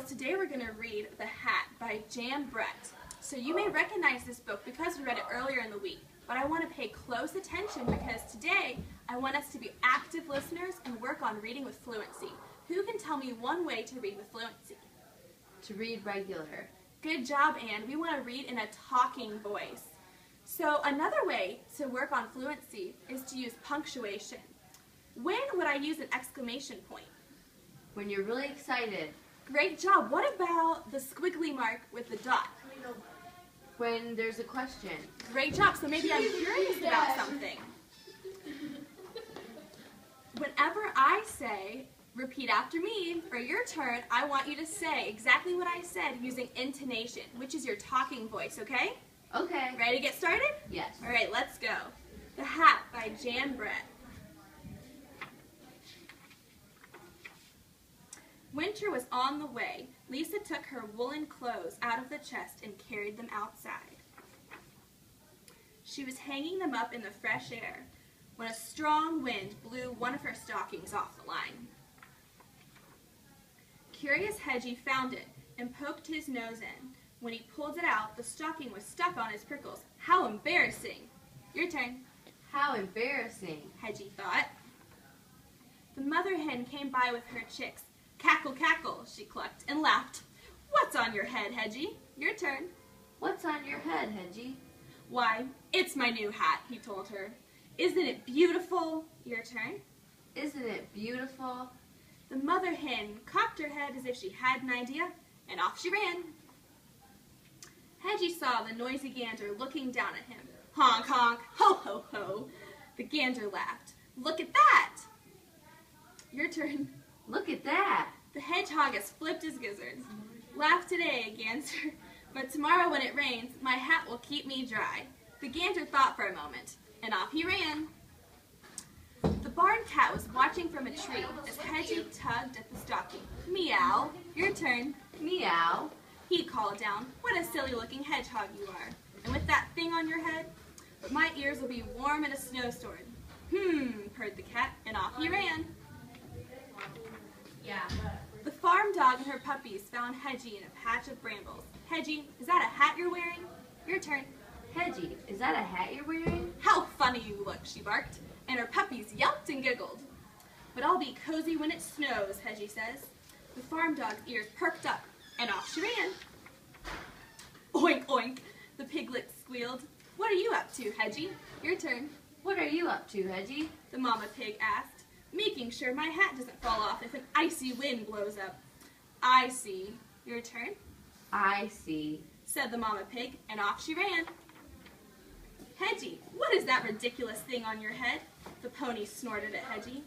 today we're going to read The Hat by Jan Brett. So you may recognize this book because we read it earlier in the week, but I want to pay close attention because today I want us to be active listeners and work on reading with fluency. Who can tell me one way to read with fluency? To read regular. Good job, Anne. We want to read in a talking voice. So another way to work on fluency is to use punctuation. When would I use an exclamation point? When you're really excited. Great job. What about the squiggly mark with the dot? When there's a question. Great job. So maybe I'm curious about something. Whenever I say, repeat after me, or your turn, I want you to say exactly what I said using intonation, which is your talking voice, okay? Okay. Ready to get started? Yes. All right, let's go. The Hat by Jan Brett. Winter was on the way. Lisa took her woolen clothes out of the chest and carried them outside. She was hanging them up in the fresh air when a strong wind blew one of her stockings off the line. Curious Hedgie found it and poked his nose in. When he pulled it out, the stocking was stuck on his prickles. How embarrassing! Your turn. How embarrassing, Hedgie thought. The mother hen came by with her chicks. Cackle, cackle, she clucked and laughed. What's on your head, Hedgie? Your turn. What's on your head, Hedgie? Why, it's my new hat, he told her. Isn't it beautiful? Your turn. Isn't it beautiful? The mother hen cocked her head as if she had an idea, and off she ran. Hedgie saw the noisy gander looking down at him. Honk, honk, ho, ho, ho. The gander laughed. Look at that! Your turn. Look at that! The hedgehog has flipped his gizzards. Laugh today, gander, but tomorrow when it rains, my hat will keep me dry. The gander thought for a moment, and off he ran. The barn cat was watching from a tree as Hedgie tugged at the stocking. Meow. Your turn. Meow. He called down. What a silly-looking hedgehog you are. And with that thing on your head? But my ears will be warm in a snowstorm. Purred the cat, and off he ran. The farm dog and her puppies found Hedgie in a patch of brambles. Hedgie, is that a hat you're wearing? Your turn. Hedgie, is that a hat you're wearing? How funny you look, she barked, and her puppies yelped and giggled. But I'll be cozy when it snows, Hedgie says. The farm dog's ears perked up, and off she ran. Oink, oink, the piglet squealed. What are you up to, Hedgie? Your turn. What are you up to, Hedgie? The mama pig asked, making sure my hat doesn't fall off if an icy wind blows up. I see. Your turn. I see, said the mama pig, and off she ran. Hedgie, what is that ridiculous thing on your head? The pony snorted at Hedgie.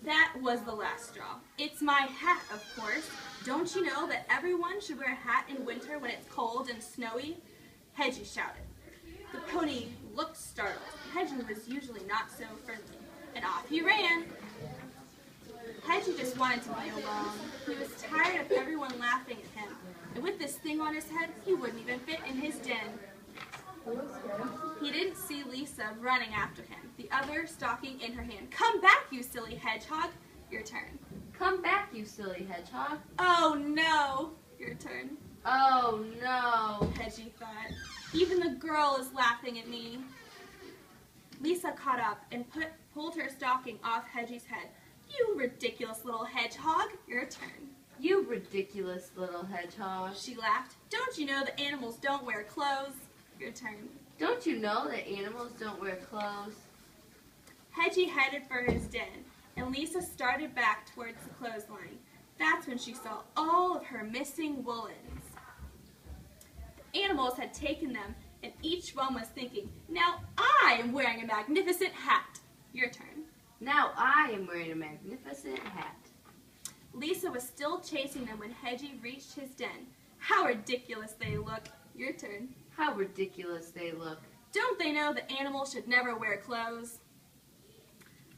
That was the last straw. It's my hat, of course. Don't you know that everyone should wear a hat in winter when it's cold and snowy? Hedgie shouted. The pony looked startled. Hedgie was usually not so friendly, and off he ran. Hedgie just wanted to be alone. He was tired of everyone laughing at him, and with this thing on his head, he wouldn't even fit in his den. He didn't see Lisa running after him, the other stocking in her hand. Come back, you silly hedgehog. Your turn. Come back, you silly hedgehog. Oh, no. Your turn. Oh, no, Hedgie thought. Even the girl is laughing at me. Lisa caught up and pulled her stocking off Hedgie's head. You ridiculous little hedgehog. Your turn. You ridiculous little hedgehog. She laughed. Don't you know that animals don't wear clothes? Your turn. Don't you know that animals don't wear clothes? Hedgie headed for his den, and Lisa started back towards the clothesline. That's when she saw all of her missing woolens. The animals had taken them, and each one was thinking, now I am wearing a magnificent hat. Your turn. Now I am wearing a magnificent hat. Lisa was still chasing them when Hedgie reached his den. How ridiculous they look. Your turn. How ridiculous they look. Don't they know that animals should never wear clothes?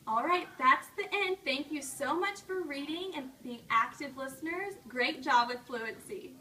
All right, that's the end. Thank you so much for reading and being active listeners. Great job with fluency.